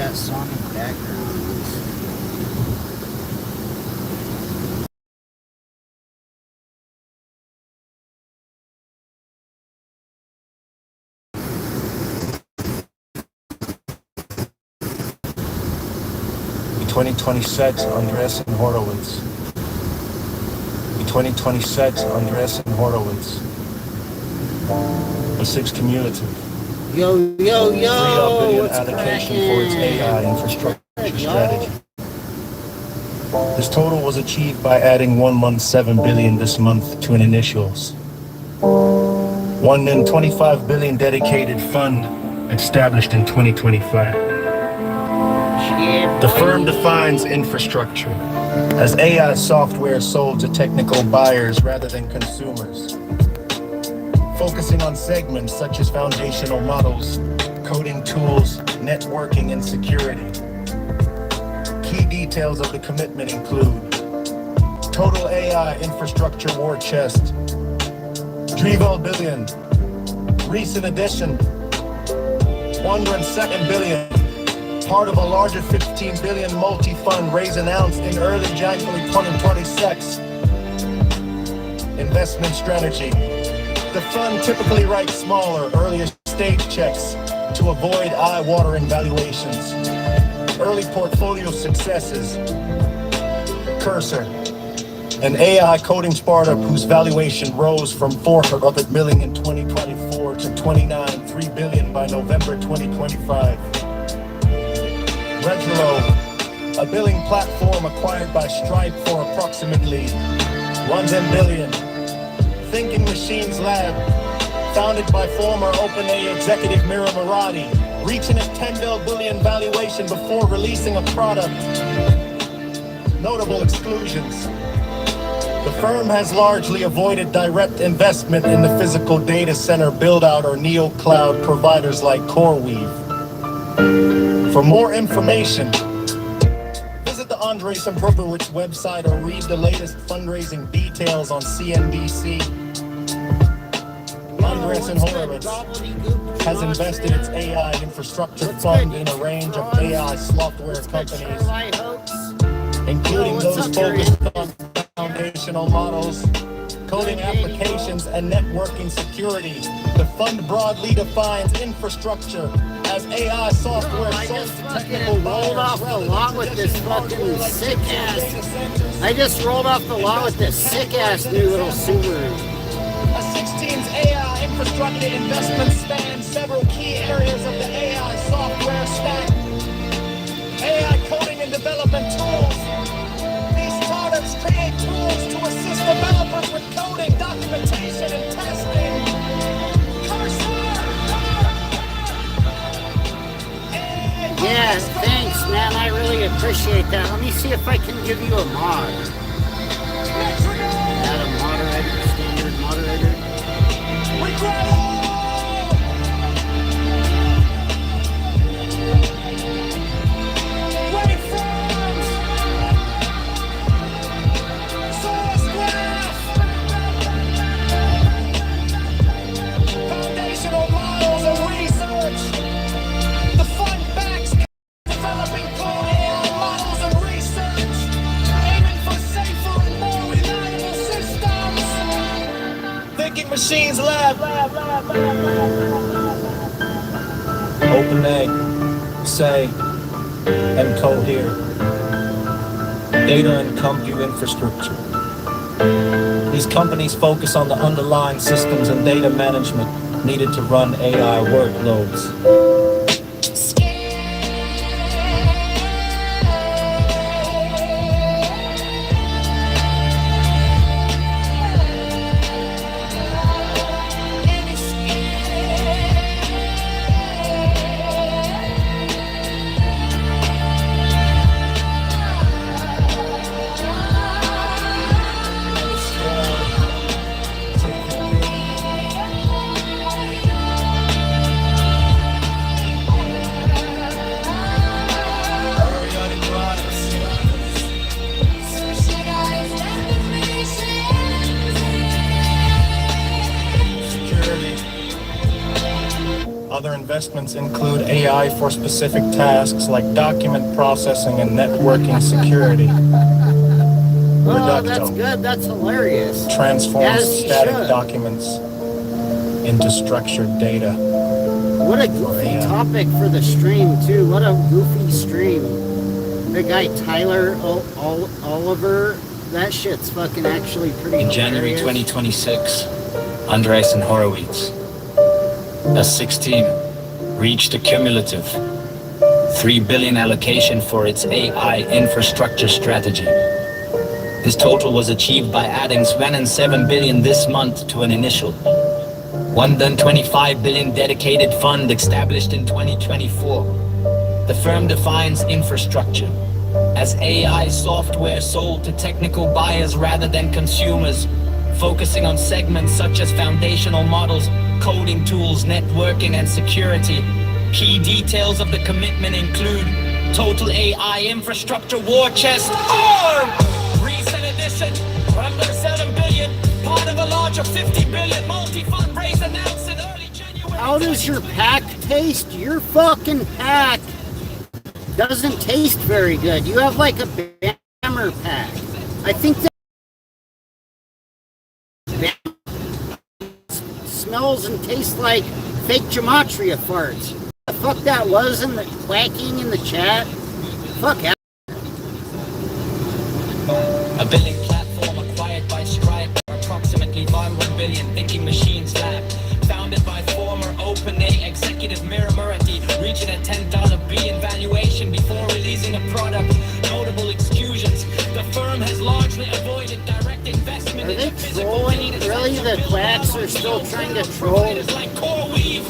that song in the background. In 2026, Andres and Horowitz. In 2026, Andres and Horowitz. The sixth cumulative. Yo, yo, yo! $3 billion What's allocation for its AI infrastructure strategy. This total was achieved by adding 117 billion this month to an initials. 125 billion dedicated fund established in 2025. The firm defines infrastructure as AI software sold to technical buyers rather than consumers, focusing on segments such as foundational models, coding tools, networking, and security. Key details of the commitment include total AI infrastructure war chest, 3 billion, recent addition, 102 billion, part of a larger 15 billion multi-fund raise announced in early January 2026. Investment strategy. The fund typically writes smaller, earlier stage checks to avoid eye-watering valuations. Early portfolio successes. Cursor, an AI coding startup whose valuation rose from $400 million in 2024 to $29.3 billion by November 2025. Retro, a billing platform acquired by Stripe for approximately $1 billion. Thinking Machines Lab, founded by former OpenAI executive Mira Murati, reaching a $10 billion valuation before releasing a product. Notable exclusions. The firm has largely avoided direct investment in the physical data center build-out or neo-cloud providers like CoreWeave. For more information, visit the Andres and Brockovich website or read the latest fundraising details on CNBC. Andres and Horowitz has invested its AI infrastructure fund in a range of AI software companies, including those focused on foundational models, coding applications, and networking security. The fund broadly defines infrastructure as AI software sold to technical rolled off the lot with this fucking sick ass. I just rolled off the lot with this sick ass new little Subaru. A 16's AI infrastructure investment spans several key areas of the AI software stack. AI coding and development tools. These startups create tools to assist developers with coding, documentation, and testing. Yeah, thanks, man. I really appreciate that. Let me see if I can give you a mod. Add a moderator, standard moderator. Foundational models and research. The fund backs developing core AI models and research, aiming for safer and more reliable systems. Thinking Machines Lab. OpenAI, Say, and Cohere. Data and compute infrastructure. These companies focus on the underlying systems and data management needed to run AI workloads. Other investments include AI for specific tasks like document processing and networking security. Oh, that's good. That's hilarious. Transforms static documents into structured data. What a goofy topic for the stream, too. What a goofy stream. The guy Tyler Oliver, that shit's fucking actually pretty In hilarious. January 2026, Andreessen Horowitz, S6 team, reached a cumulative $3 billion allocation for its AI infrastructure strategy. This total was achieved by adding $7 billion this month to an initial $125 billion dedicated fund established in 2024. The firm defines infrastructure as AI software sold to technical buyers rather than consumers, focusing on segments such as foundational models, coding tools, networking, and security. Key details of the commitment include total AI infrastructure war chest, Auburn! Recent addition, under $7 billion, part of a larger $50 billion multi-fund raise announced in early January. How does your pack taste? Your fucking pack doesn't taste very good. You have like a Bammer pack. I think that smells and tastes like fake gematria farts. The fuck that was in the quacking in the chat? Fuck out. A billing platform acquired by Stripe for approximately $1 billion thinking machines lab. Founded by former OpenAI executive Mira Murati, reaching a $10 billion valuation before releasing a product. Notable exclusions. The firm has largely avoided direct investment in trolling. Really? The quacks are still trying to troll? Like CoreWeave.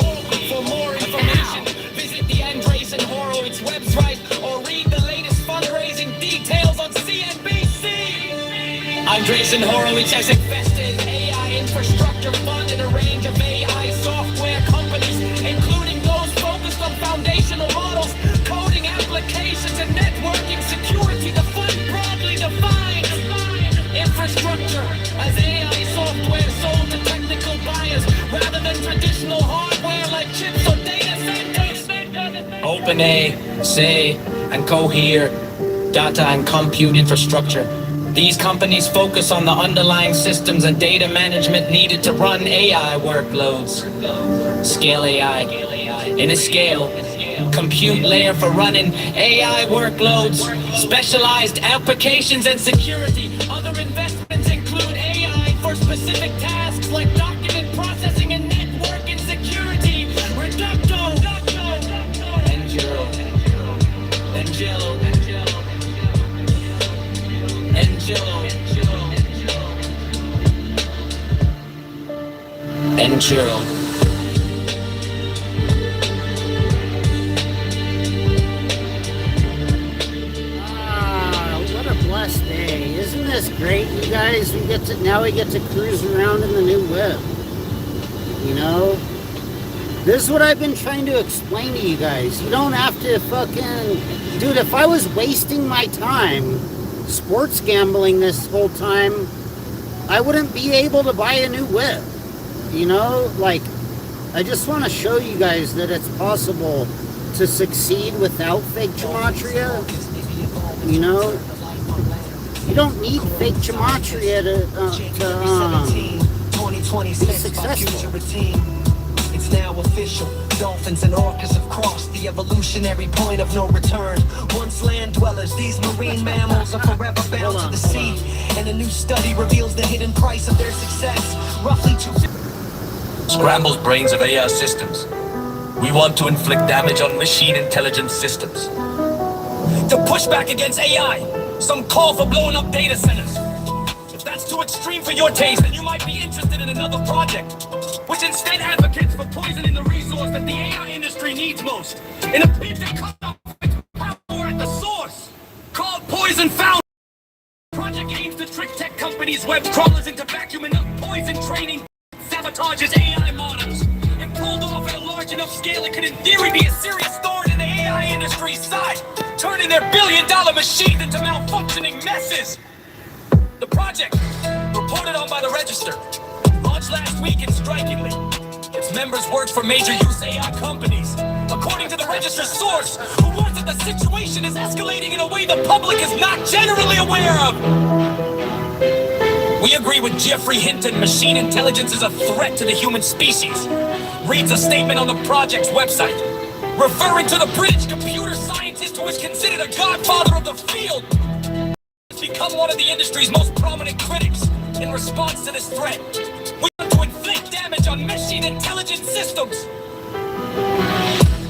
For more information, visit the Andreessen Horowitz website or read the latest fundraising details on CNBC. Andreessen Horowitz has invested in AI infrastructure fund in a range of AI software companies, including those focused on foundational models, coding applications, and networking security. The fund broadly defines infrastructure as AI software sold to technical buyers rather than traditional hardware like chips or data centers. OpenAI, Say, and Cohere, data and compute infrastructure. These companies focus on the underlying systems and data management needed to run AI workloads. Scale AI. In a scale, compute layer for running AI workloads, specialized applications, and security. Other investments include AI for specific tasks like document processing and networking security. Reducto, Angelo, What a blessed day. Isn't this great, you guys? We get to cruise around in the new whip. You know? This is what I've been trying to explain to you guys. You don't have to fucking... Dude, if I was wasting my time sports gambling this whole time, I wouldn't be able to buy a new whip. You know? Like, I just want to show you guys that it's possible to succeed without fake gematria. You know? You don't need fake gematria to be successful. It's now official. Dolphins and orcas have crossed the evolutionary point of no return. Once land dwellers, these marine mammals are forever bound to the sea. And a new study reveals the hidden price of their success. Roughly 2 scrambles brains of AI systems. We want to inflict damage on machine intelligence systems. To push back against AI, some call for blowing up data centers. If that's too extreme for your taste, then you might be interested in another project, which instead advocates for poisoning the resource that the AI industry needs most, in a bid to cut off its power at the source, called Poison Found. Project aims to trick tech companies, web crawlers into vacuuming up poison training, sabotages AI models. If pulled off at a large enough scale, it could in theory be a serious thorn in the AI industry's side, turning their billion-dollar machines into malfunctioning messes. The project, reported on by the Register, launched last week and strikingly, Its members work for major use AI companies. According to the register's source, who warns that the situation is escalating in a way the public is not generally aware of. We agree with Jeffrey Hinton, machine intelligence is a threat to the human species. Reads a statement on the project's website, referring to the British computer scientist who is considered a godfather of the field. Has become one of the industry's most prominent critics. In response to this threat, we want to inflict damage on machine intelligence systems.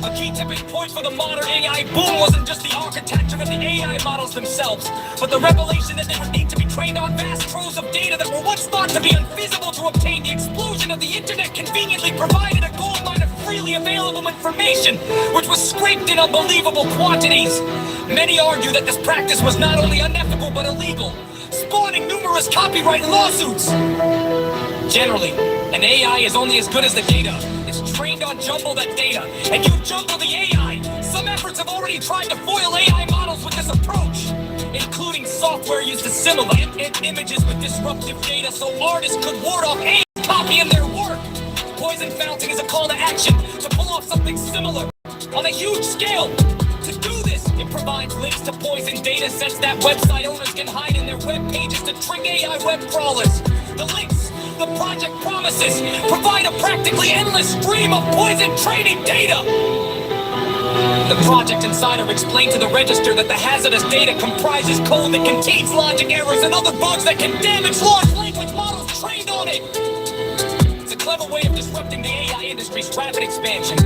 A key tipping point for the modern AI boom wasn't just the architecture of the AI models themselves, but the revelation that they would need to be trained on vast troves of data that were once thought to be unfeasible to obtain. The explosion of the internet conveniently provided a gold mine of freely available information, which was scraped in unbelievable quantities. Many argue that this practice was not only unethical but illegal, spawning numerous copyright lawsuits. Generally, an AI is only as good as the data. It's trained on jumble that data, and you jumble the AI. Some efforts have already tried to foil AI models with this approach, including software used to simulate images with disruptive data so artists could ward off AI copying their work. Poison Fountain is a call to action to pull off something similar on a huge scale. To do this, it provides links to poison data sets that website owners can hide in their web pages to trick AI web crawlers. The links the project promises provide a practically endless stream of poison training data. The Project Insider explained to the register that the hazardous data comprises code that contains logic errors and other bugs that can damage large language models trained on it. It's a clever way of disrupting the AI industry's rapid expansion,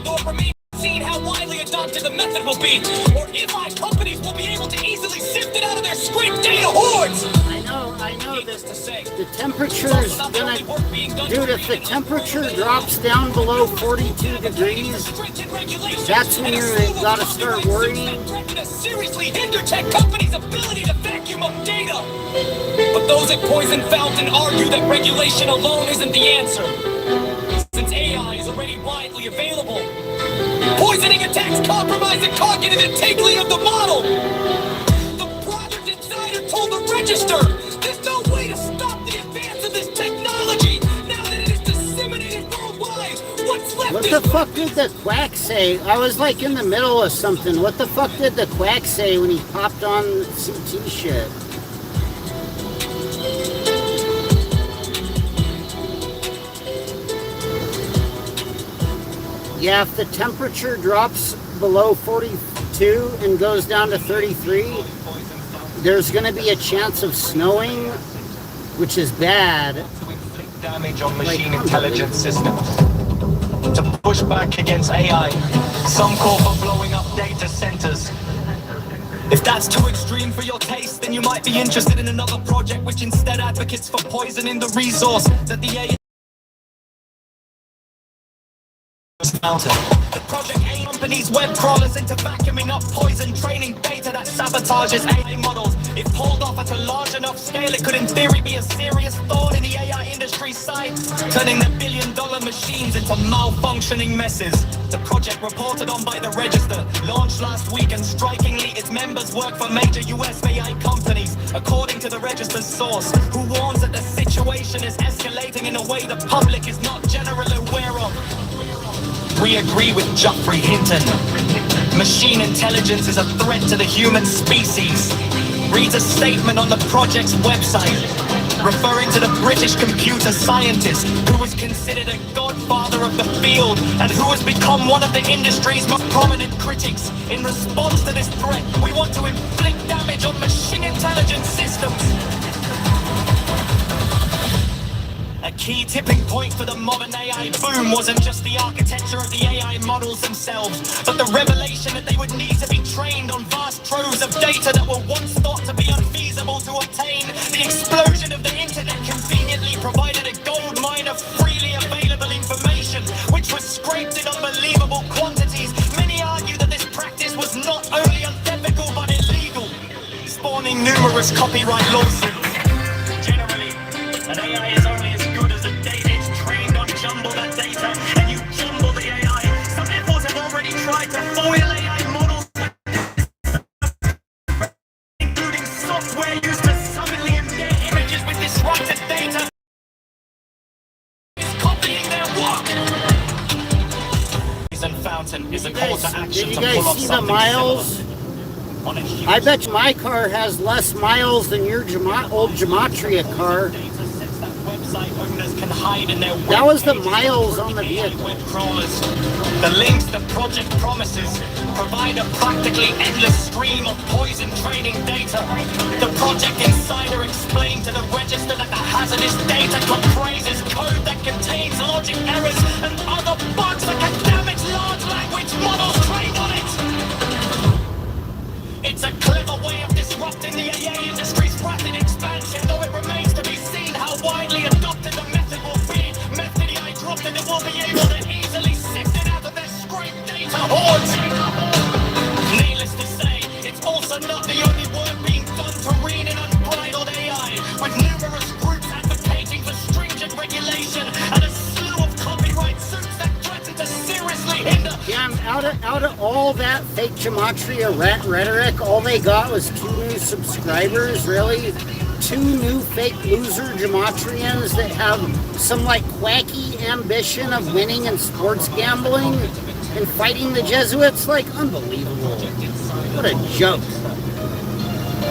though it remains unseen how widely adopted the method will be, or if AI companies will be able to easily sift it out of their scraped data hordes. I know that the temperature's gonna, dude, if the temperature drops down below 42 degrees, that's when you gotta start worrying. Seriously hinder tech companies' ability to vacuum up data. But those at Poison Fountain argue that regulation alone isn't the answer, since AI is already widely available. Poisoning attacks compromise the cognitive integrity of the model. The Project Insider told the register there's no way to stop the advance of this technology now that it is disseminated worldwide. What's left? What the fuck did the quack say? I was like in the middle of something. What the fuck did the quack say when he popped on CT shit? Yeah, if the temperature drops below 42 and goes down to 33, there's going to be a chance of snowing, which is bad. Damage on machine intelligence systems. To push back against AI, some call for blowing up data centers. If that's too extreme for your taste, then you might be interested in another project which instead advocates for poisoning the resource that the AI mountain. The project aims companies web crawlers into vacuuming up poison training data that sabotages AI models. If pulled off at a large enough scale, it could in theory be a serious thorn in the AI industry's side, turning the billion-dollar machines into malfunctioning messes. The project reported on by the Register launched last week, and strikingly, its members work for major US AI companies, according to the Register's source, who warns that the situation is escalating in a way the public is not generally aware of. We agree with Geoffrey Hinton. Machine intelligence is a threat to the human species. Reads a statement on the project's website, referring to the British computer scientist who was considered a godfather of the field and who has become one of the industry's most prominent critics. In response to this threat, we want to inflict damage on machine intelligence systems. A key tipping point for the modern AI boom wasn't just the architecture of the AI models themselves, but the revelation that they would need to be trained on vast troves of data that were once thought to be unfeasible to obtain. The explosion of the internet conveniently provided a gold mine of freely available information, which was scraped in unbelievable quantities. Many argue that this practice was not only unethical but illegal, spawning numerous copyright lawsuits. Generally, an AI is only as good as the data it's trained on. Jumble that data, and you jumble the AI. Some efforts have already tried to foil AI models, including software used to suddenly embed images with disrupted data. It's copying their work. mountain is a call to action Did you to guys pull off see the something miles? similar. On a huge I bet my car has less miles than your old Gematria car. data sets that website owners can hide in their That was the web miles pages on the and vehicle. web crawlers. The links the project promises provide a practically endless stream of poison training data. The project insider explained to the register that the hazardous data comprises code that contains logic errors and other bugs that can damage large language models trained on it. It's a clever way of disrupting the AA industry's rapid expansion, though it remains to be seen how widely adopted the method will be. Method I dropped and it will be able to easily sift it out of their scraped data hordes. Needless to say, it's also not the only work being done to read in unbridled AI, with numerous groups advocating for stringent regulation and a slew of copyright suits that threaten to seriously hinder. Yeah, out of all that fake Gematria rhetoric, all they got was 2 new subscribers, really? 2 new fake loser Gematrians that have some like quacky ambition of winning in sports gambling and fighting the Jesuits? Like, unbelievable. What a joke.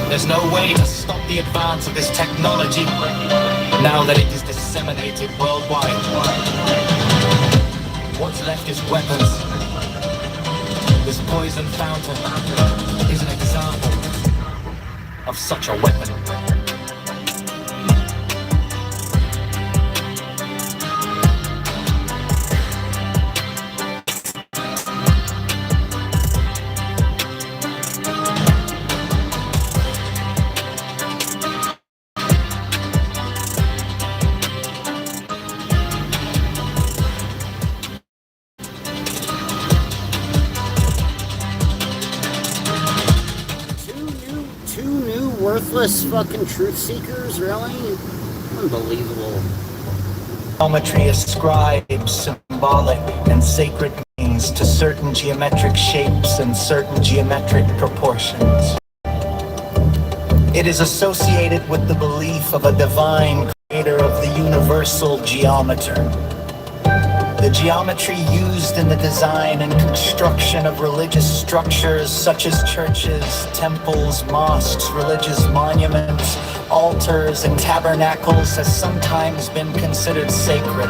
There's no way to stop the advance of this technology now that it is disseminated worldwide. What's left is weapons. This poison fountain is an example of such a weapon. Worthless fucking truth seekers, really? Unbelievable. Geometry ascribes symbolic and sacred meanings to certain geometric shapes and certain geometric proportions. It is associated with the belief of a divine creator of the universal geometer. The geometry used in the design and construction of religious structures such as churches, temples, mosques, religious monuments, altars, and tabernacles has sometimes been considered sacred.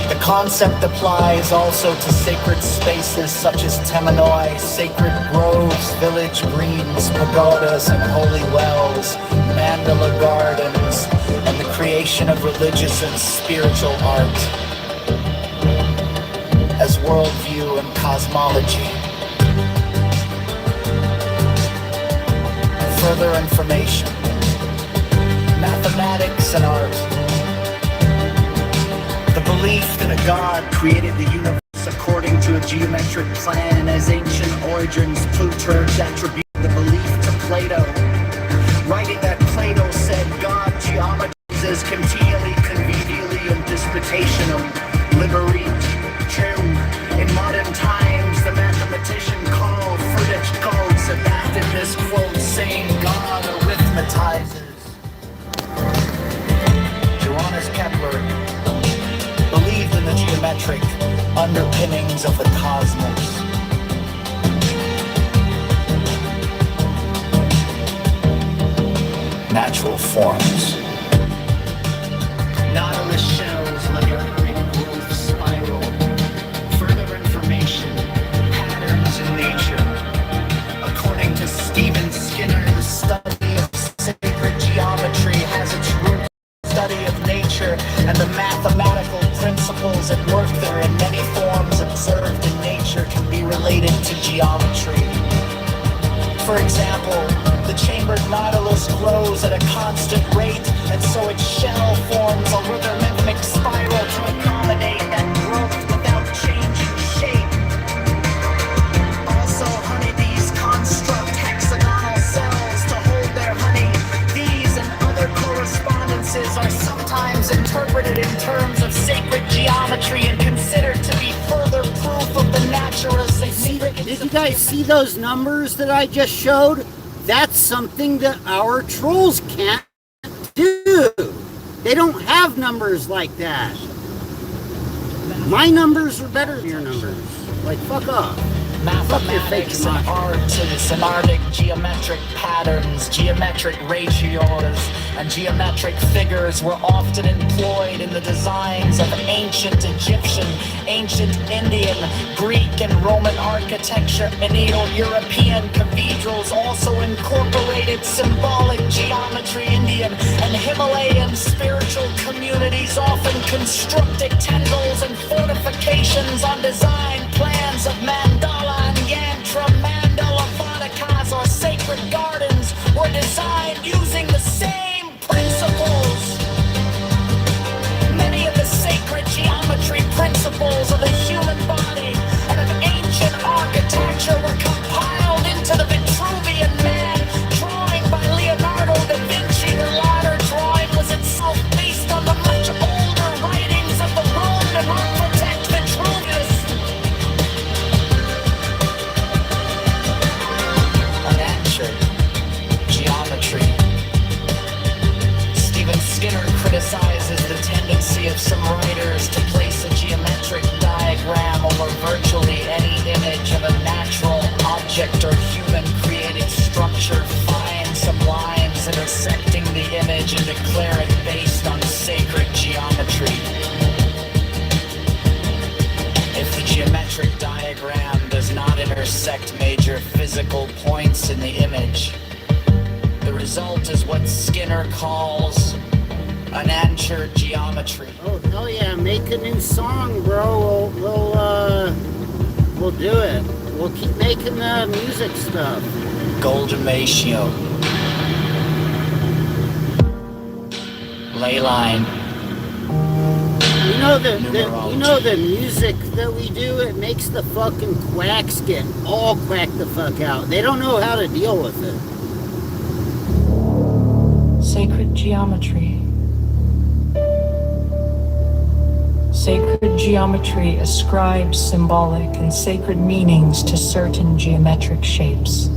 The concept applies also to sacred spaces such as temenoi, sacred groves, village greens, pagodas, and holy wells, mandala gardens, and the creation of religious and spiritual art as worldview and cosmology. Further information, mathematics and art. The belief that a god created the universe according to a geometric plan as ancient origins, Plutarch attributed the belief to Plato, writing that Plato said God geometries as continually, convivially, and disputationum, liberate. In modern times, the mathematician Carl Friedrich Gauss adapted this quote saying God arithmetizes. Johannes Kepler believed in the geometric underpinnings of the cosmos. Natural forms. Nautilus shells labyrinthine groove spiral. Further information, patterns in nature. According to Stephen Skinner, the study of sacred geometry has its root in the study of nature and the mathematical principles at work there, and many forms observed in nature can be related to geometry. For example, the chambered nautilus grows at a constant rate, and so its shell forms a rhythmic spiral to accommodate that growth without changing shape. Also, honeybees construct hexagonal cells to hold their honey. These and other correspondences are sometimes interpreted in terms of sacred geometry and considered to be further proof of the natural significance. Did you guys see those numbers that I just showed? That's something that our trolls can't do. They don't have numbers like that. My numbers are better than your numbers. Like, fuck off. Mathematics and art and semantic geometric patterns, geometric ratios, and geometric figures were often employed in the designs of ancient Egyptian, ancient Indian, Greek, and Roman architecture. Indo-European cathedrals also incorporated symbolic geometry. Indian and Himalayan spiritual communities often constructed temples and fortifications on design plans of mandala and yantra. Mandala vatikas or sacred gardens were designed using the same principles. Many of the sacred geometry principles of the human body and of ancient architecture were compiled into the Vitruvian Man drawing by Leonardo da Vinci. The latter drawing was itself based on the much older writings of the Roman architect Vitruvius. Geometry. Stephen Skinner criticizes the tendency of some writers to place a geometric diagram over virtually any image of a natural object or human-created structure, find some lines intersecting the image and declare it based on sacred geometry. If the geometric diagram does not intersect major physical points in the image, the result is what Skinner calls an anchored geometry. Oh, hell yeah, make a new song, bro. We'll do it. We'll keep making the music stuff. Golden ratio. Ley line. You know the music that we do, it makes the fucking quacks get all quacked the fuck out. They don't know how to deal with it. Sacred geometry. Sacred geometry ascribes symbolic and sacred meanings to certain geometric shapes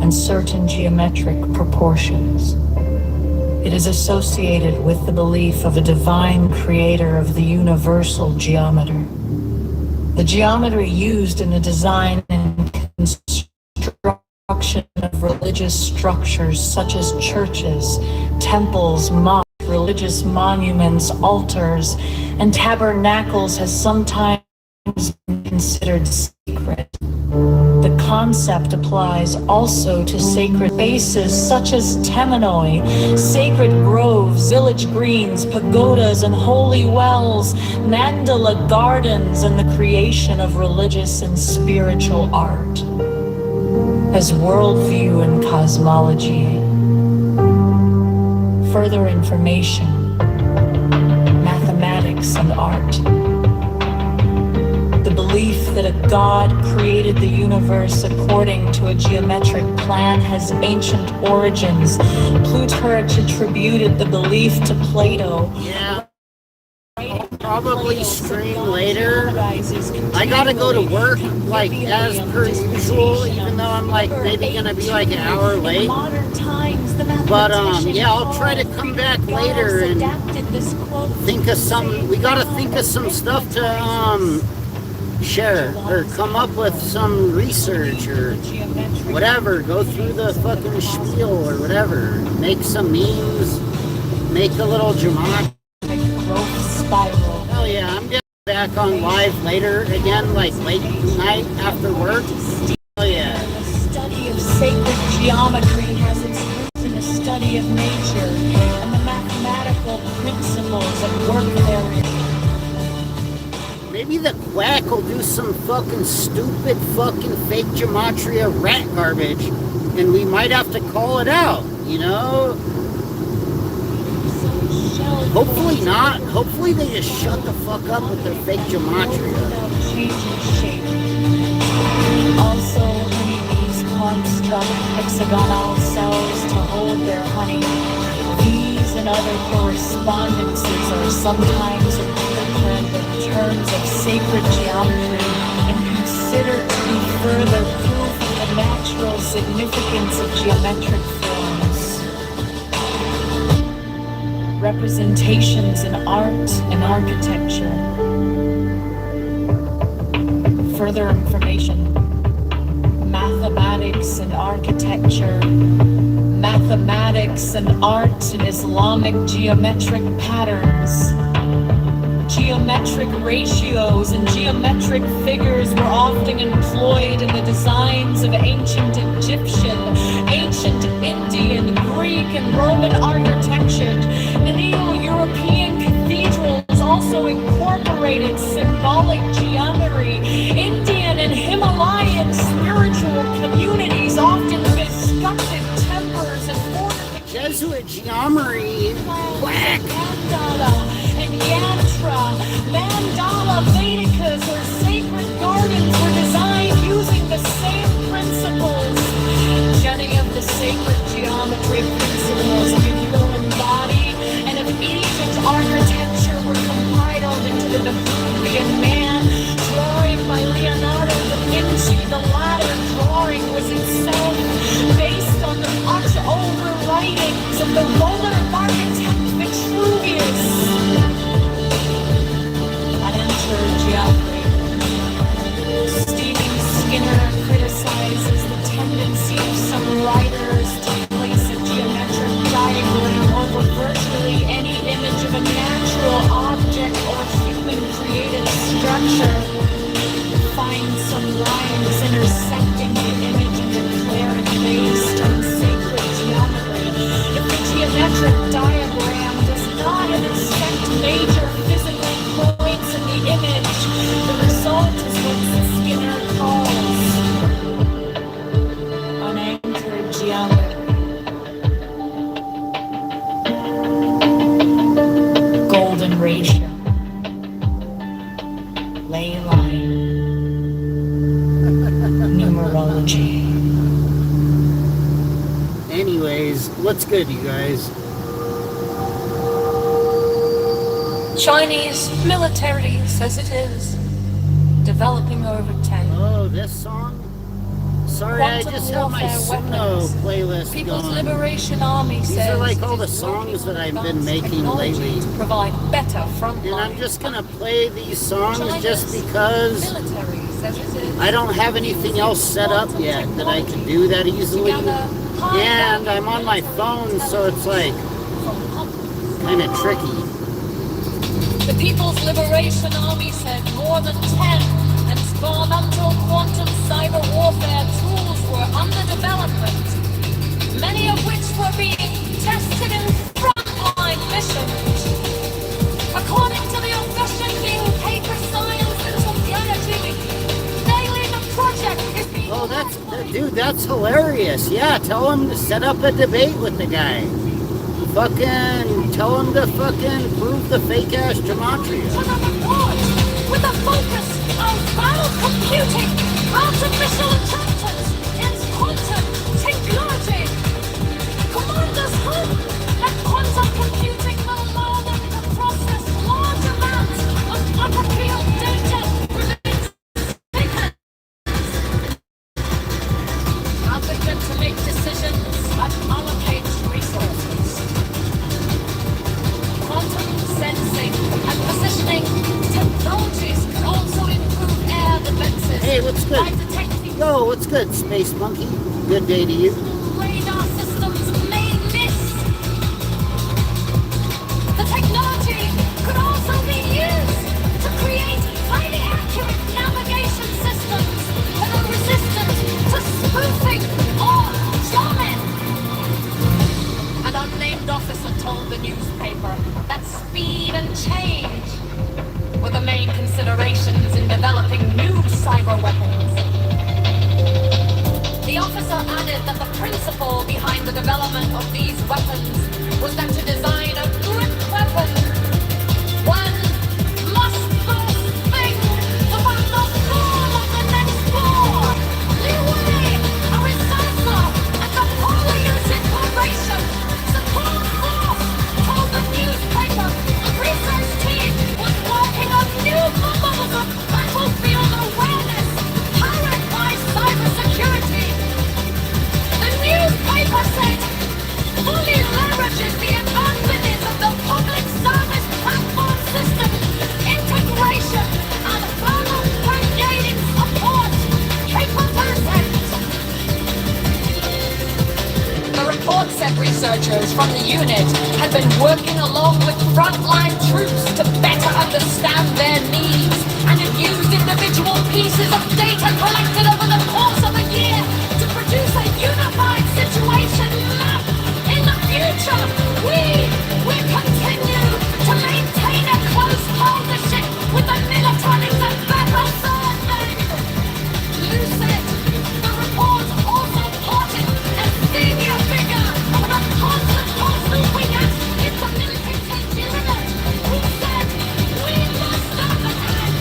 and certain geometric proportions. It is associated with the belief of a divine creator of the universal geometer. The geometry used in the design and construction of religious structures such as churches, temples, mosques, religious monuments, altars, and tabernacles has sometimes been considered sacred. The concept applies also to sacred spaces such as temenoi, sacred groves, village greens, pagodas, and holy wells, mandala gardens, and the creation of religious and spiritual art. As worldview and cosmology. Further information, mathematics and art. The belief that a god created the universe according to a geometric plan has ancient origins. Plutarch attributed the belief to Plato. Yeah. I'll probably stream later. I gotta go to work, like, as per usual, even though I'm, like, maybe gonna be, like, an hour late. But, yeah, I'll try to come back later and think of some, we gotta think of some stuff to, share, or come up with some research, or whatever, go through the fucking spiel, or whatever, make some memes, make a little geometry. Hell yeah, I'm getting back on live later again, like late night after work. Hell yeah. The study of sacred geometry has its roots in the study of nature and the mathematical principles at work therein. Maybe the quack will do some fucking stupid fucking fake gematria rat garbage, and we might have to call it out, you know? Hopefully not. Hopefully they just shut the fuck up with their fake gematria. Also, honeybees construct hexagonal cells to hold their honey. These and other correspondences are sometimes interpreted in terms of sacred geometry and considered to be further proof of the natural significance of geometric forms. Representations in art and architecture. further information. Mathematics and architecture, mathematics and art and Islamic geometric patterns. Geometric ratios and geometric figures were often employed in the designs of ancient Egyptian, ancient Indian, Greek, and Roman architecture. The Neo-European cathedrals also incorporated symbolic geometry. Indian and Himalayan spiritual communities often constructed temples and fortifications. Jesuit geometry. Whack. And yantra, mandala, Vedikas, or sacred gardens were designed using the same principles. Many of the sacred geometry principles of the human body and of Egypt's architecture were compiled into the Vitruvian Man, drawing by Leonardo da Vinci. The latter drawing was itself based on the much older writings of the Roman architect Vitruvius. Geometry. Stephen Skinner criticizes the tendency of some writers to place a geometric diagram over virtually any image of a natural object or human-created structure. Find some lines intersecting the image and declare it based on sacred geometry. If the geometric diagram does not intersect major physical points in the image, the result is what Skinner calls unanchored geometry. Golden ratio. Ley line. Numerology. Anyways, what's good, you guys? Chinese military says it is developing over 10. Oh, this song? Sorry, Quantum I just have my warfare Suno weapons. playlist People's going. Liberation Army These says are like all it the is songs working that I've with been advanced making technology lately. to provide better frontline. And I'm just gonna play these songs China's just because military says it is I don't have anything else set up yet that I can do that easily. And I'm on my phone, so it's like kind of tricky. The People's Liberation Army said more than 10 experimental quantum cyber warfare tools were under development, many of which were being tested in frontline missions. According to the official paper Science and Technology, daily the project is being... Oh, dude, that's hilarious. Yeah, tell him to set up a debate with the guy. Fucking tell him to fucking prove the fake ass gematria. With a focus on battle computing, artificial intelligence, and quantum technology. Commanders hope that quantum computing will allow them to process large amounts of battlefield data within seconds. Helping them to make decisions that allocate resources. Quantum sensing and positioning technologies can also improve air defenses. Hey, what's good? By detecting Yo, what's good, Space Monkey? Good day to you. radar systems may miss. The technology could also be used to create highly accurate navigation systems that are resistant to spoofing or jamming. An unnamed officer told the newspaper that speed and change were the main considerations in developing new cyber weapons. The officer added that the principle behind the development of these weapons was that to design a good weapon, one must first think about the form of the next war. Leeway, a researcher at the Polar Unit Corporation, support force, told the newspaper a research team was working on new models of battlefield awareness powered by cybersecurity. The newspaper said fully leverages the advanced members from the unit had been working along with frontline troops to better understand their needs and had used individual pieces of data collected over the course of a year to produce a unified situation map. In the future, we will continue to maintain a close partnership with the militaries and battle survey. Lucid, the report also plotted a senior figure of the constant postal wing in the military unit who said we must understand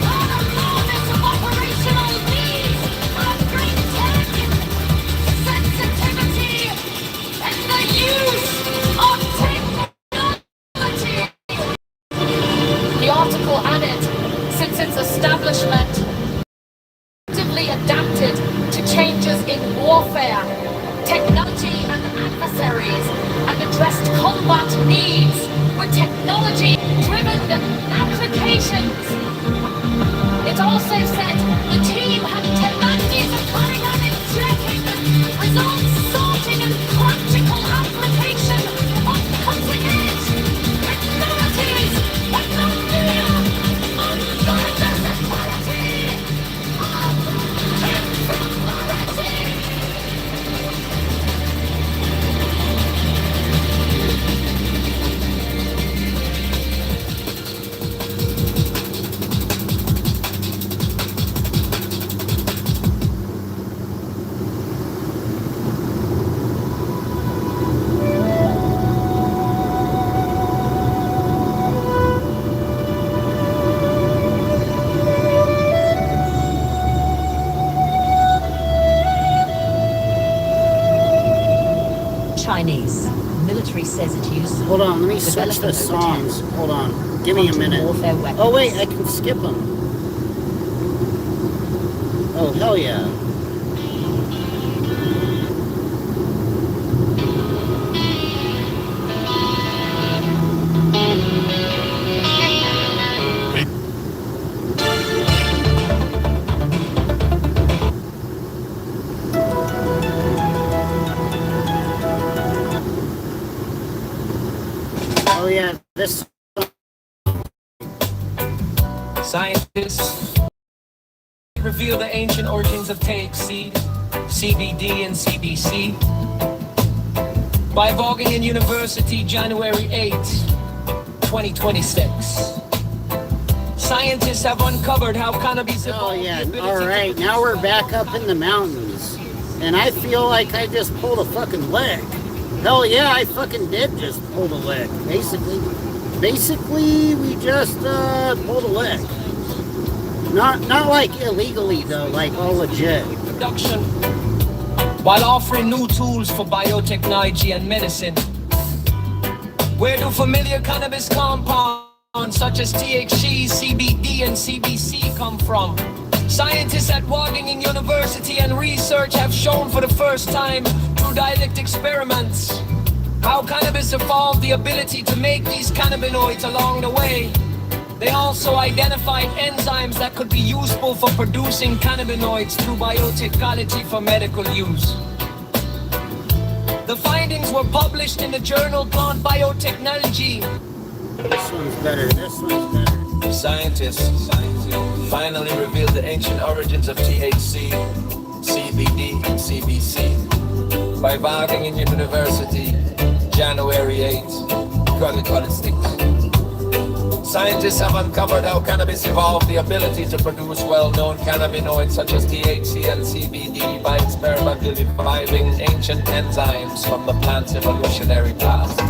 our enormous operational needs of great tech, sensitivity, and the use of technology. The article added, since its establishment, actively adapted to changes in warfare, technology and adversaries, and addressed combat needs with technology-driven applications. It also said the team had technologies of planning on injecting results sorting and practical application of cutting-edge technologies with the fear of unlimited quality of technology. Chinese. Military says it uses. Hold on, let me switch the songs. Hold on, give me a minute. Oh wait, I can skip them. Oh hell yeah. Oh yeah, this. Scientists reveal the ancient origins of THC, CBD, and CBC. By Wageningen University, January 8, 2026. Scientists have uncovered how cannabis Oh evolved yeah, the ability alright, to now we're back up in the mountains. And I feel like I just pulled a fucking leg. Hell yeah, I fucking did just pull the leg, basically. Basically, we just pulled a leg. Not like illegally though, like all legit. production, while offering new tools for biotechnology and medicine. Where do familiar cannabis compounds such as THC, CBD, and CBC come from? Scientists at Wageningen University and research have shown for the first time through direct experiments how cannabis evolved the ability to make these cannabinoids along the way. They also identified enzymes that could be useful for producing cannabinoids through biotechnology for medical use. The findings were published in the journal Plant Biotechnology. This one's better, this one's better. Scientists finally revealed the ancient origins of THC, CBD, and CBC by Wageningen University, January 8, 2026. Scientists have uncovered how cannabis evolved the ability to produce well-known cannabinoids such as THC and CBD by experimentally reviving ancient enzymes from the plant's evolutionary past.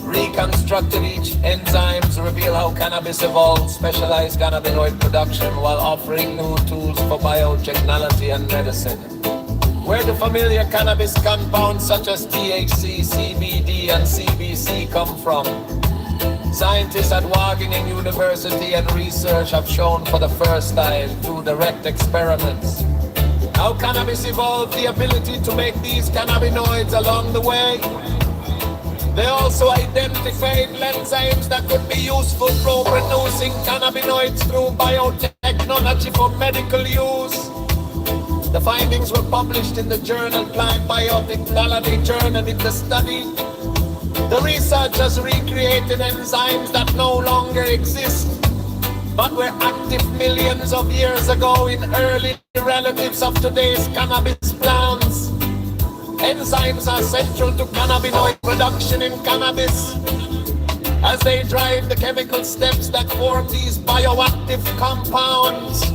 Reconstructed each enzymes reveal how cannabis evolved specialized cannabinoid production while offering new tools for biotechnology and medicine. Where do familiar cannabis compounds such as THC, CBD, and CBC come from? Scientists at Wageningen University and research have shown for the first time through direct experiments how cannabis evolved the ability to make these cannabinoids along the way. They also identified enzymes that could be useful for producing cannabinoids through biotechnology for medical use. The findings were published in the journal Plant Biotechnology Journal. In the study, The researchers recreated enzymes that no longer exist, but were active millions of years ago in early relatives of today's cannabis plants. Enzymes are central to cannabinoid production in cannabis, as they drive the chemical steps that form these bioactive compounds,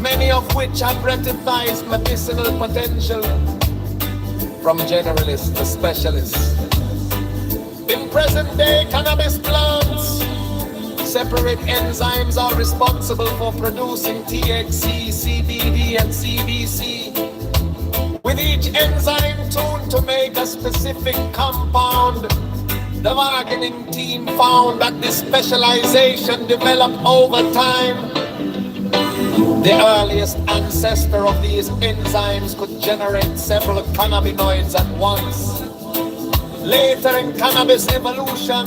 many of which have recognized medicinal potential from generalists to specialists. In present-day cannabis plants, separate enzymes are responsible for producing THC, CBD, and CBC, with each enzyme tuned to make a specific compound. The marketing team found that this specialization developed over time. The earliest ancestor of these enzymes could generate several cannabinoids at once. Later in cannabis evolution,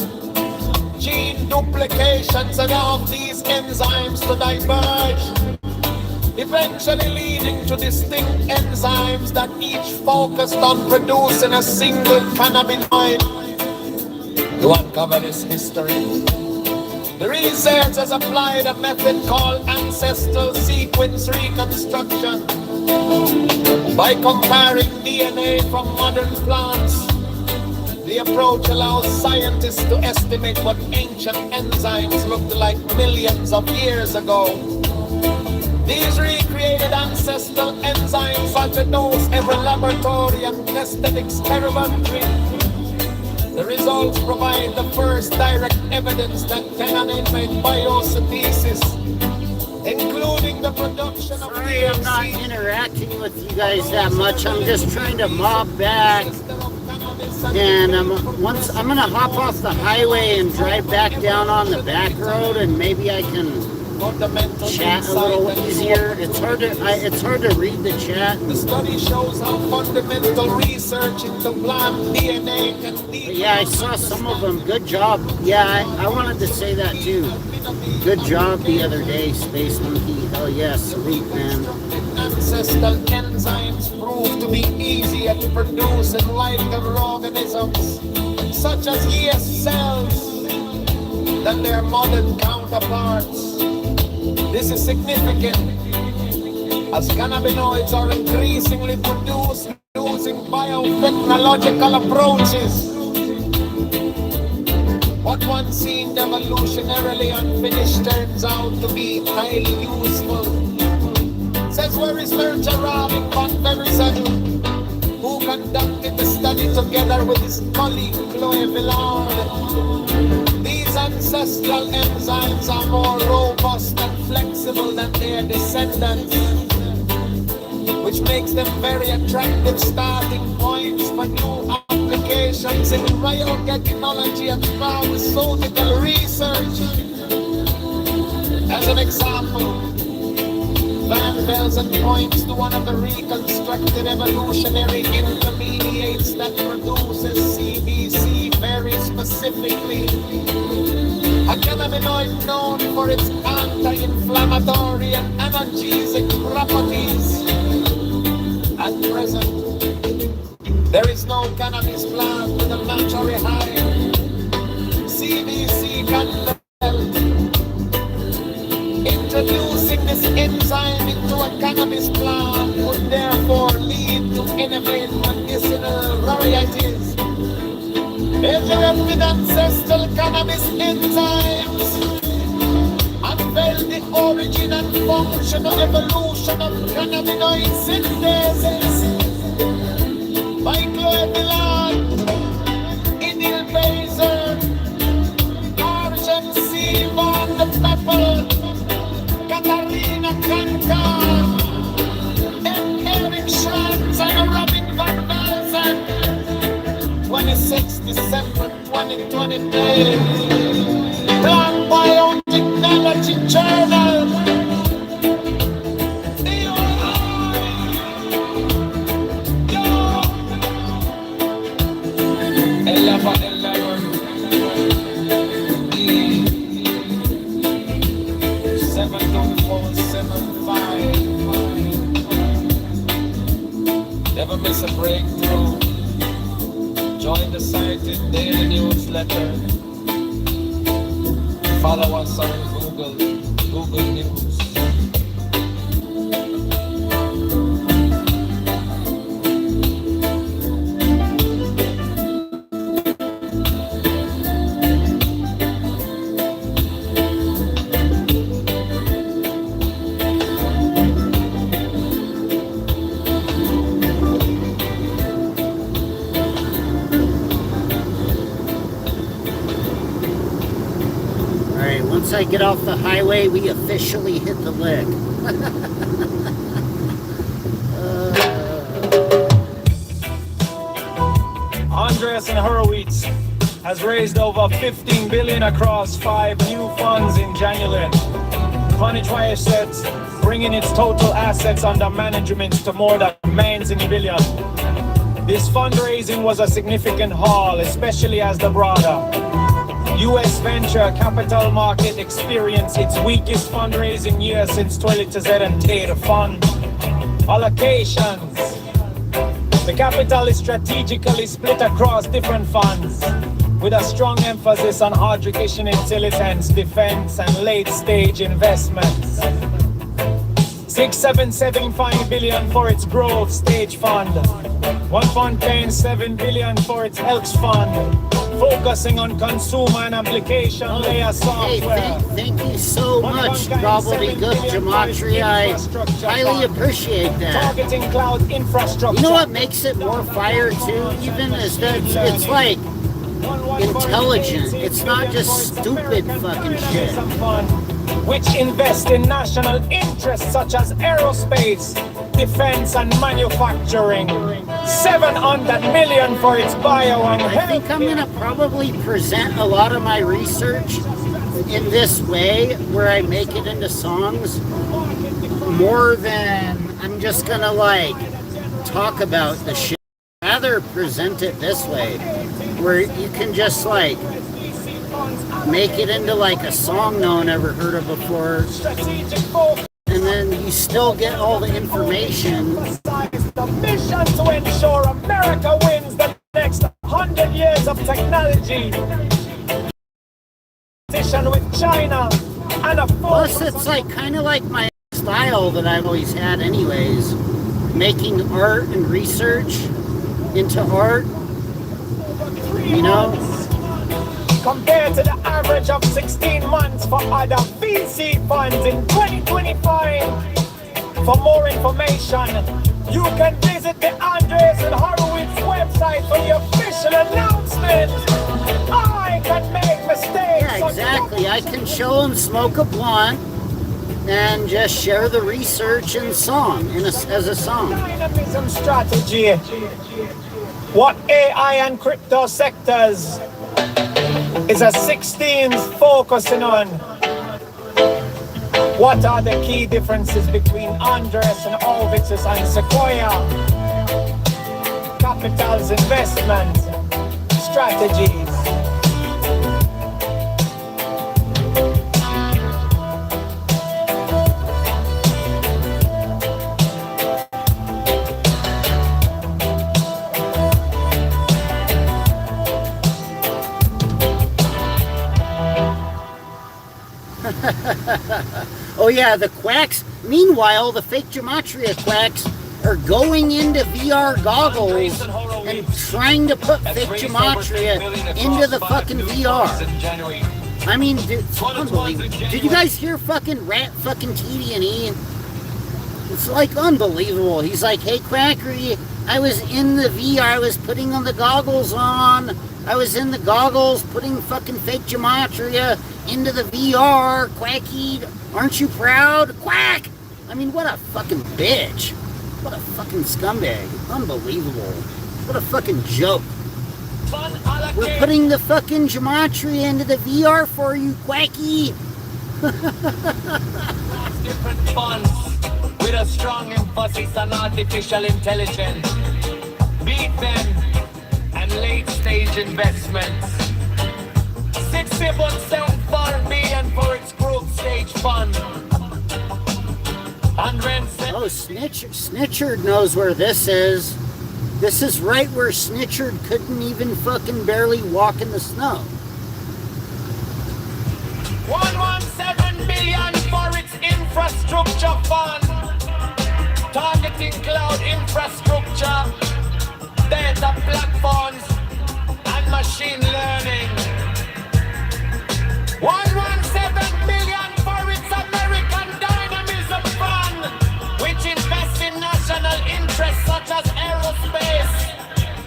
gene duplications allowed these enzymes to diverge, eventually leading to distinct enzymes that each focused on producing a single cannabinoid. To uncover this history, the researchers applied a method called ancestral sequence reconstruction. By comparing DNA from modern plants, the approach allows scientists to estimate what ancient enzymes looked like millions of years ago. These recreated ancestral enzymes are produced in a laboratory and tested experimentally. The results provide the first direct evidence that cannabidiol made biosynthesis, including the production of Sorry, I'm not interacting with you guys that much. I'm just trying to mob back. And once I'm gonna hop off the highway and drive back down on the back road, and maybe I can chat a little easier. It's hard to read the chat. The study shows how fundamental research into plant DNA can lead. But yeah, I saw some of them. Good job. Yeah, I wanted to say that too. Good job the other day, Space Monkey. Hell yeah, salute, man. Ancestral enzymes prove to be easier to produce in lighter organisms, such as yeast cells, than their modern counterparts. This is significant, as cannabinoids are increasingly produced using biotechnological approaches. What once seemed evolutionarily unfinished turns out to be highly useful, says where researcher Robin van Verzen, who conducted the study together with his colleague Chloe Villard. These ancestral enzymes are more robust and flexible than their descendants, which makes them very attractive starting points for new applications in biotechnology and pharmaceutical research. As an example, Van Velzen points to one of the reconstructed evolutionary intermediates that produces CBC very specifically, a cannabinoid known for its anti-inflammatory and analgesic properties. At present, there is no cannabis plant with a naturally high CBC content. Introducing this enzyme into a cannabis plant would therefore lead to innovative medicinal varieties. Measured with ancestral cannabis enzymes, unveil the origin and functional evolution of cannabinoid synthesis. By Chloe Villard, Idil Baser, Arjen C. Van de Peppel, Katarina Kankan, and Eric Schranz and Robin van Velzen. 26 December 2023. Plant Biotechnology Journal. Never miss a breakthrough. Join the science curated daily newsletter. Follow us on Google News. Once I get off the highway, we officially hit the lick. Andres and Horowitz has raised over 15 billion across 5 new funds in January. Money says, bringing its total assets under management to more than $9 billion. This fundraising was a significant haul, especially as the broader U.S. venture capital market experienced its weakest fundraising year since 2010 fund allocations. The capital is strategically split across different funds, with a strong emphasis on artificial intelligence, defense, and late-stage investments. 6775 billion for its growth stage fund, 1.7 billion for its health fund, focusing on consumer and application layer software. Hey, thank you so much, Gobbledygook Gematria. I highly appreciate that. Targeting cloud infrastructure. You know what makes it more fire too, even, is that it's like intelligent. It's not just stupid fucking shit. Which invest in national interests such as aerospace, defense, and manufacturing. 700 million for its bio and I think I'm gonna probably present a lot of my research in this way, where I make it into songs, more than I'm just gonna like talk about the shit. I'd rather present it this way, where you can just like make it into like a song no one ever heard of before, and then you still get all the information. The mission to ensure America wins the next 100 years of technology. With China and a plus it's like kind of like my style that I've always had anyways, making art and research into art, you know, compared to the average of 16 months for other VC funds in 2025. For more information, you can visit the Andres and Horowitz website for the official announcement. I can make mistakes. Yeah, exactly. I can show them smoke a blunt and just share the research and song as a song. Dynamism strategy. What AI and crypto sectors is a 16th focusing on? What are the key differences between Andres and Horowitz and Sequoia? Capital's investment strategies. Oh yeah, the quacks. Meanwhile, the fake gematria quacks are going into VR goggles and trying to put fake gematria into the fucking VR. I mean, dude, it's unbelievable. Did you guys hear fucking Rat fucking TD&E? It's like unbelievable. He's like, hey Quackery, I was in the VR, I was putting on the goggles on. I was in the goggles putting fucking fake gematria into the VR. Quacky, aren't you proud? Quack! I mean, what a fucking bitch. What a fucking scumbag. Unbelievable. What a fucking joke. We're putting the fucking gematria into the VR for you, Quacky. Different funds with a strong emphasis on artificial intelligence. Beat them and late stage investments. 6775 billion for its growth stage fund. Oh, Snitchard knows where this is. This is right where Snitchard couldn't even fucking barely walk in the snow. 117 billion for its infrastructure fund. Targeting cloud infrastructure, data platforms, and machine learning. 117 billion for its American Dynamism Fund, which invests in national interests such as aerospace,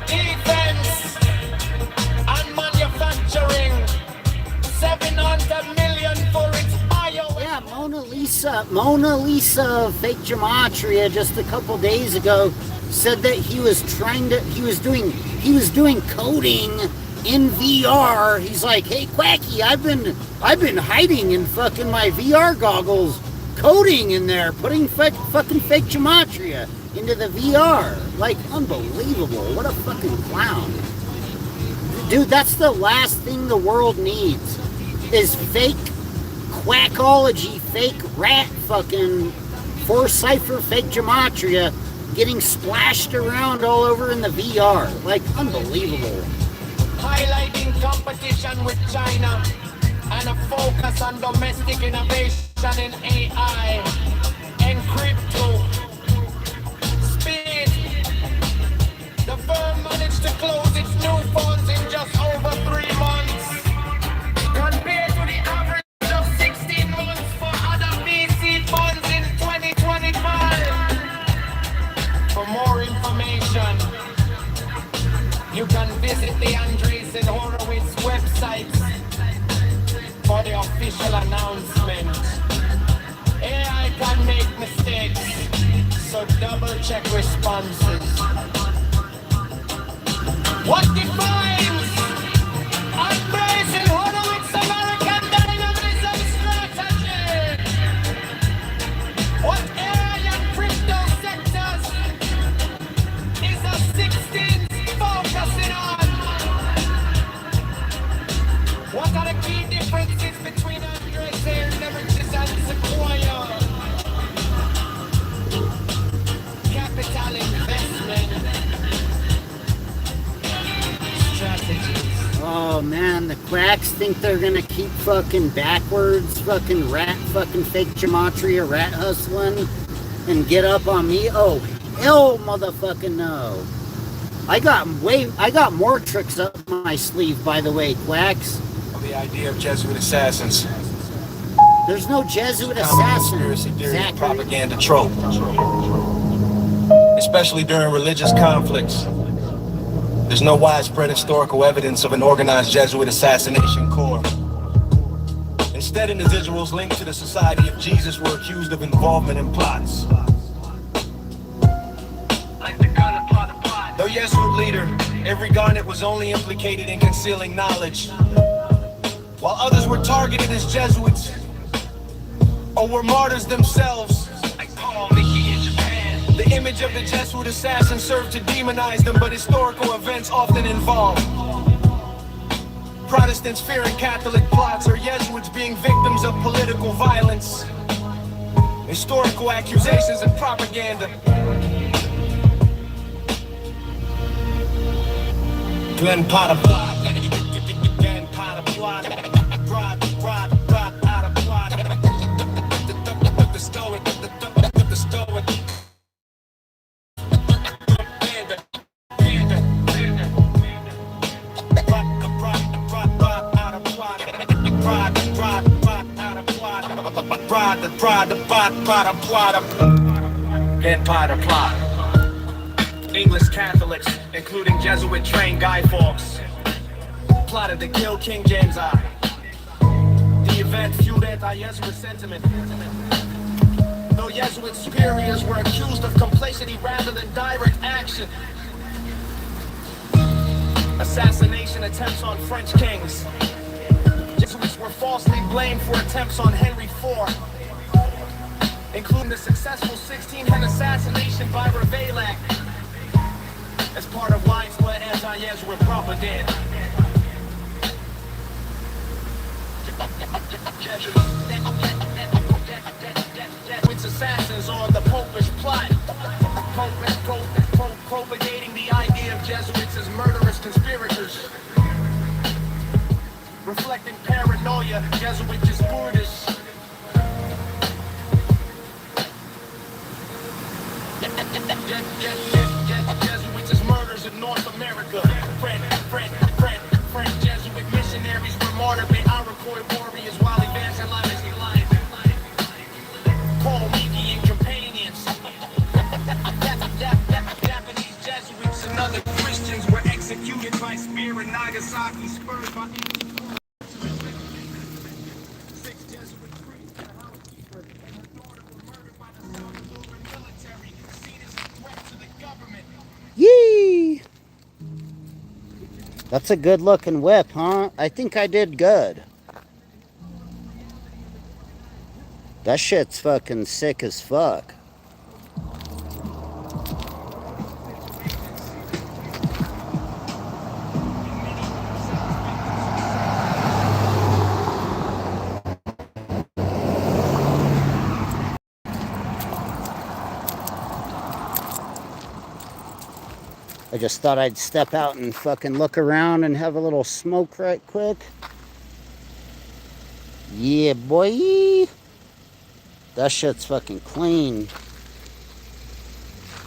defense, and manufacturing. 700 million for its bio. Yeah, Mona Lisa fake gematria just a couple days ago said that he was doing coding in VR. He's like, hey Quacky, I've been hiding in fucking my VR goggles, coding in there, putting fucking fake gematria into the VR. Like, unbelievable. What a fucking clown. Dude, that's the last thing the world needs, is fake quackology, fake rat fucking 4-cipher fake gematria getting splashed around all over in the VR. Like, unbelievable. Highlighting competition with China and a focus on domestic innovation in AI and crypto. Speed. The firm managed to close its new funds in just over 3 months, compared to the average of 16 months for other VC funds in 2025. For more information, you can visit the Andreessen Horowitz website for the official announcement. AI can make mistakes, so double check responses. What defines Andreessen Horowitz American Dynamism strategy? What AI and crypto sectors is the 16th focusing on? What are the key differences between Andreessen Horowitz and Sequoia? Capital investment strategies. Oh man, the quacks think they're gonna keep fucking backwards, fucking rat, fucking fake gematria, rat hustling, and get up on me. Oh, hell motherfucking no. I got more tricks up my sleeve, by the way, quacks. The idea of Jesuit assassins. There's no Jesuit Common assassin. conspiracy theory and Zachary. propaganda trope. Especially during religious conflicts. There's no widespread historical evidence of an organized Jesuit assassination corps. Instead, individuals linked to the Society of Jesus were accused of involvement in plots. Though Jesuit leader, every Garnet was only implicated in concealing knowledge, while others were targeted as Jesuits or were martyrs themselves. Like Paul Mickey in Japan. The image of the Jesuit assassin served to demonize them, but historical events often involve Protestants fearing Catholic plots or Jesuits being victims of political violence, historical accusations and propaganda. Glenn Potter plot. Glenn Potter plot. The stoic. Glenn Potter plot. English Catholics, including Jesuit-trained Guy Fawkes, plotted to kill King James I. The event fueled anti-Jesuit sentiment. Though Jesuit superiors were accused of complacency rather than direct action. Assassination attempts on French kings. Jesuits were falsely blamed for attempts on Henry IV, including the successful 1610 assassination by Ravaillac, as part of widespread anti-Jesuit propaganda. Jesuits assassins on the Popish plot. Propagating the idea of Jesuits as murderous conspirators. Reflecting paranoia, Jesuits as Buddhists. Jesuits as murders in North America. French Jesuit missionaries were martyred by Iroquois warriors while evangelizing life. Paul Miki and companions. Japanese Jesuits and other Christians were executed by spear in Nagasaki, spurred by... Yeee! That's a good looking whip, huh? I think I did good. That shit's fucking sick as fuck. I just thought I'd step out and fucking look around and have a little smoke right quick. Yeah, boy. That shit's fucking clean.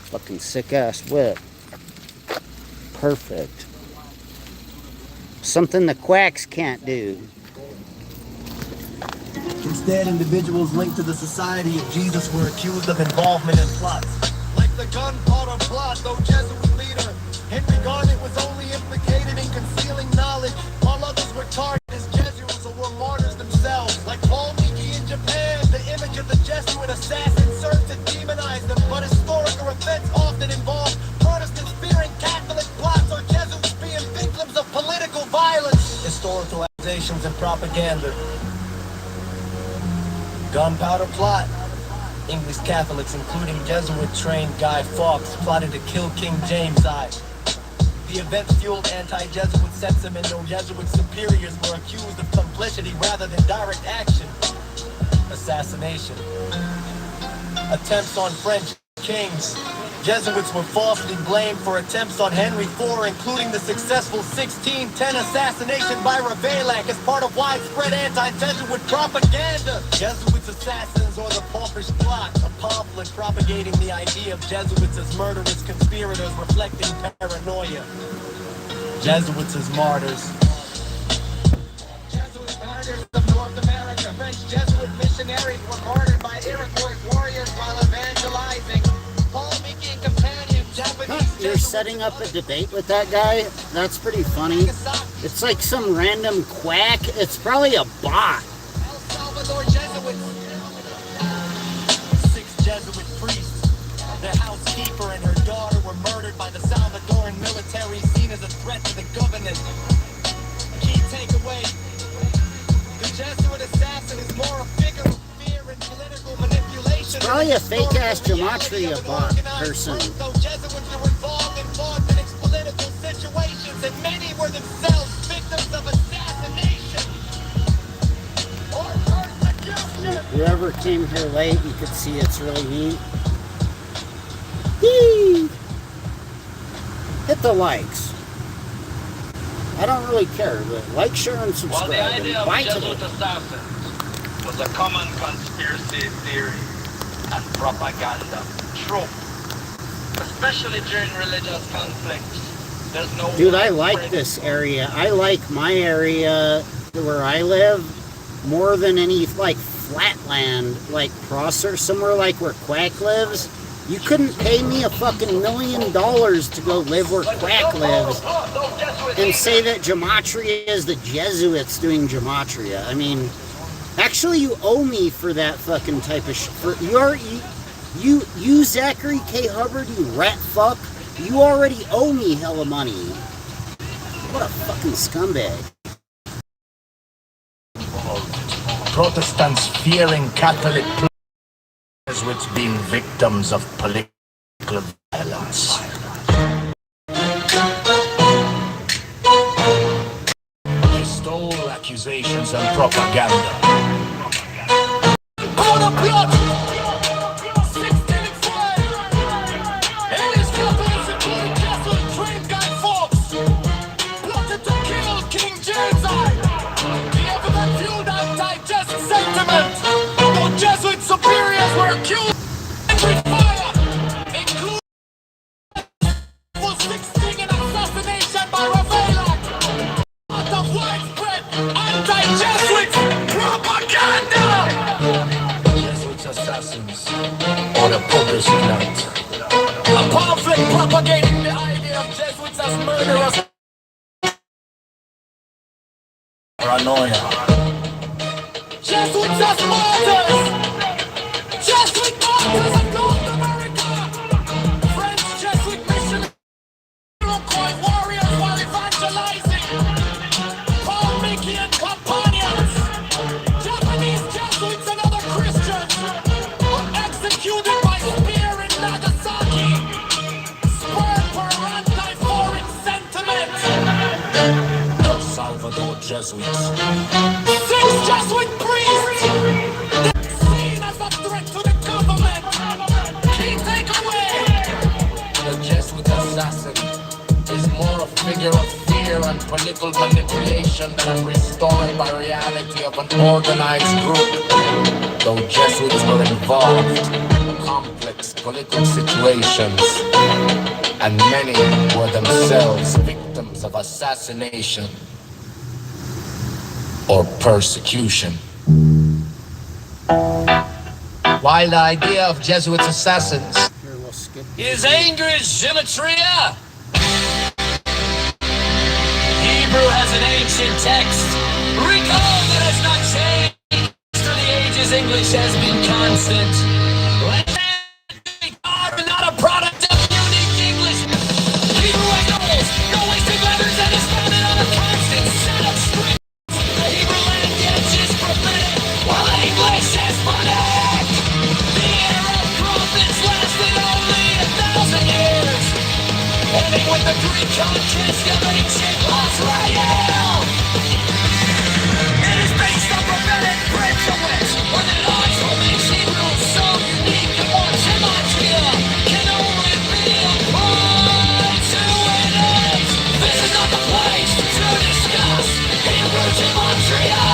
Fucking sick ass whip. Perfect. Something the quacks can't do. Instead, individuals linked to the Society of Jesus were accused of involvement in plots. Like the gunpowder plot, though Jesuit leader Henry Garnet was only implicated in concealing knowledge. All others were targeted as Jesuits or were martyrs themselves. Like Paul Miki in Japan, the image of the Jesuit assassin served to demonize them. But historical events often involve Protestants fearing Catholic plots or Jesuits being victims of political violence. Historical accusations and propaganda. Gunpowder plot. English Catholics, including Jesuit-trained Guy Fawkes, plotted to kill King James I. The event fueled anti-Jesuit sentiment, though Jesuit superiors were accused of complicity rather than direct action. Assassination. Attempts on French kings. Jesuits were falsely blamed for attempts on Henry IV, including the successful 1610 assassination by Ravaillac as part of widespread anti-Jesuit propaganda. Jesuits assassins or the Paupish plot, a pamphlet propagating the idea of Jesuits as murderous conspirators reflecting paranoia. Jesuits as martyrs. Jesuit martyrs of North America. French Jesuit missionaries were martyred by Iroquois warriors while evangelizing. Paul Miki and companion Japanese. You're setting up a debate with that guy? That's pretty funny. It's like some random quack. It's probably a bot. El Salvador Jesuits. 6 Jesuit priests. Their housekeeper and her daughter were murdered by the Salvadoran military, seen as a threat to the government. Key takeaway. The Jesuit assassin is more a figure of fear and political manipulation. It's probably a fake-ass gematria bot person. Though Jesuits were involved in political situations, and many were themselves victims of assassination or persecution. Whoever came here late, you could see it's really neat. Yee! Hit the likes. I don't really care, but like, share, and subscribe. While the idea and of bye Jesuit today. assassins was a common conspiracy theory and propaganda trope, especially during religious conflicts. There's no Dude, I like this area. I like my area where I live more than any like flatland, like Prosser, somewhere like where Quack lives. You couldn't pay me a fucking $1 million to go live where Quack lives and say that gematria is the Jesuits doing gematria. I mean, actually, you owe me for that fucking type of shit. You Zachary K. Hubbard, you rat fuck. You already owe me hella money. What a fucking scumbag. Protestants fearing Catholic Jesuits being victims of political violence. They stole accusations and propaganda. pavement. No Jesuit superiors were accused with fire, including for 16 in assassination by Ravaillac. Out of widespread anti-Jesuit propaganda. Jesuits assassins on a published night. A pamphlet propagating the idea of Jesuits as murderers. Paranoia. Jesuits as martyrs. Jesuit martyrs across America. French Jesuit missionaries, Iroquois warriors while evangelizing. Paul Mickey and companions. Japanese Jesuits and other Christians were executed by spear in Nagasaki. Spurred for anti-foreign sentiment. El Salvador Jesuits. 6 Jesuit priests. They're seen as a threat to the government. Key takeaway. The Jesuit assassin is more a figure of fear and political manipulation than a restored by reality of an organized group. Though Jesuits were involved in complex political situations, and many were themselves victims of assassination or persecution. While the idea of Jesuit assassins Here, we'll skip. Is anger is gematria? Hebrew has an ancient text. Recall that has not changed. For the ages, English has been constant. Let be God, not a product of unique English. Hebrew equals no wasted letters and is founded on a constant set of scripts. The Hebrew language is prophetic, while English is phonetic. The era of prophets lasted only 1,000 years. Ending with the Greek conquest of ancient Israel. It is based on prophetic principles, or that odds what makes Hebrew so unique and what gematria can only be applied to it is. This is not the place to discuss Hebrew gematria.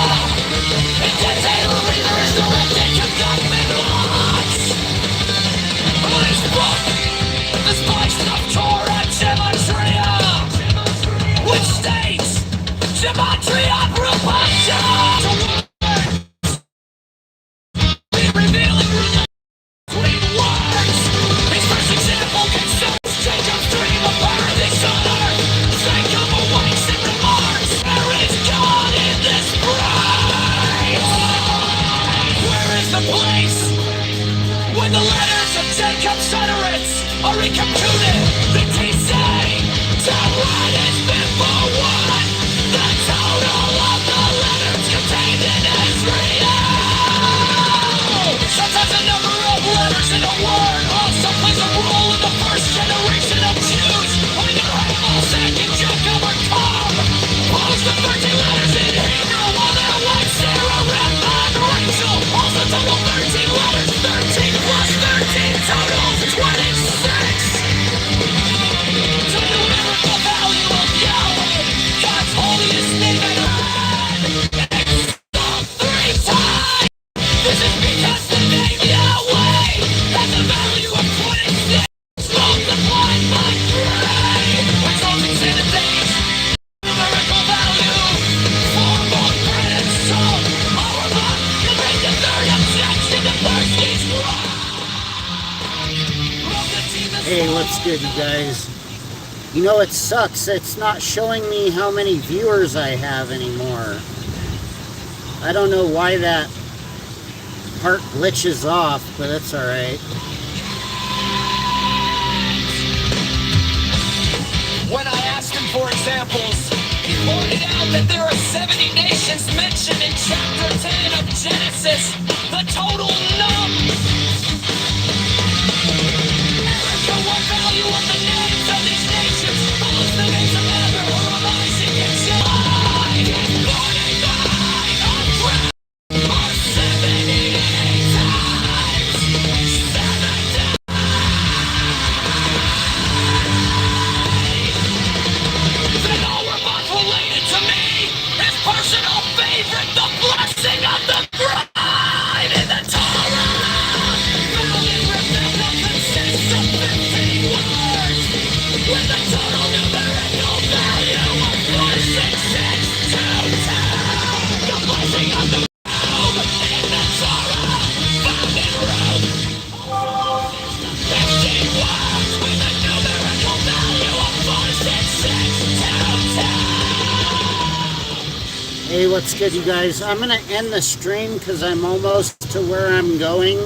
In detail, a reader is directed to government laws. This book, the spice of Torah gematria, which states gematria propaganda. Be revealing between words. His first example concerns Jacob's dream of birthing son. Think of a wax and remarks. There is God in this bride. Where is the place when the letters of Jacob's utterance are recomputed? The TC, time right is before one. The total of the letters contained in Israel. Sometimes the number of letters in a word also plays a role in the first generation of Jews. When you're able, second Jacob or come. Pose the 13 letters in Hebrew while their wives Sarah, Rachel, and Rachel. Also total 13 letters. 13 plus 13 totals 26. To the miracle value of Yahweh, God's holiest name and exalt 3 times. This is because the name Yahweh has a value of 26 multiplied by 3, which results in the days. Numerical value, 4 more bread and salt. Auburn, you bring the third objection to first is wrong. Hey, what's good, you guys? You know, it sucks. It's not showing me how many viewers I have anymore. I don't know why that part glitches off, but it's alright. When I asked him for examples, he pointed out that there are 70 nations mentioned in chapter 10 of Genesis. The total number. Erica, what value of the names of these nations? All the names of Abraham, Isaac, and John. 49 are crowned, or 78 times. 7 times. Then all were both related to me. His personal favorite, the blessing of the bride. Hey, what's good, you guys? I'm going to end the stream because I'm almost to where I'm going.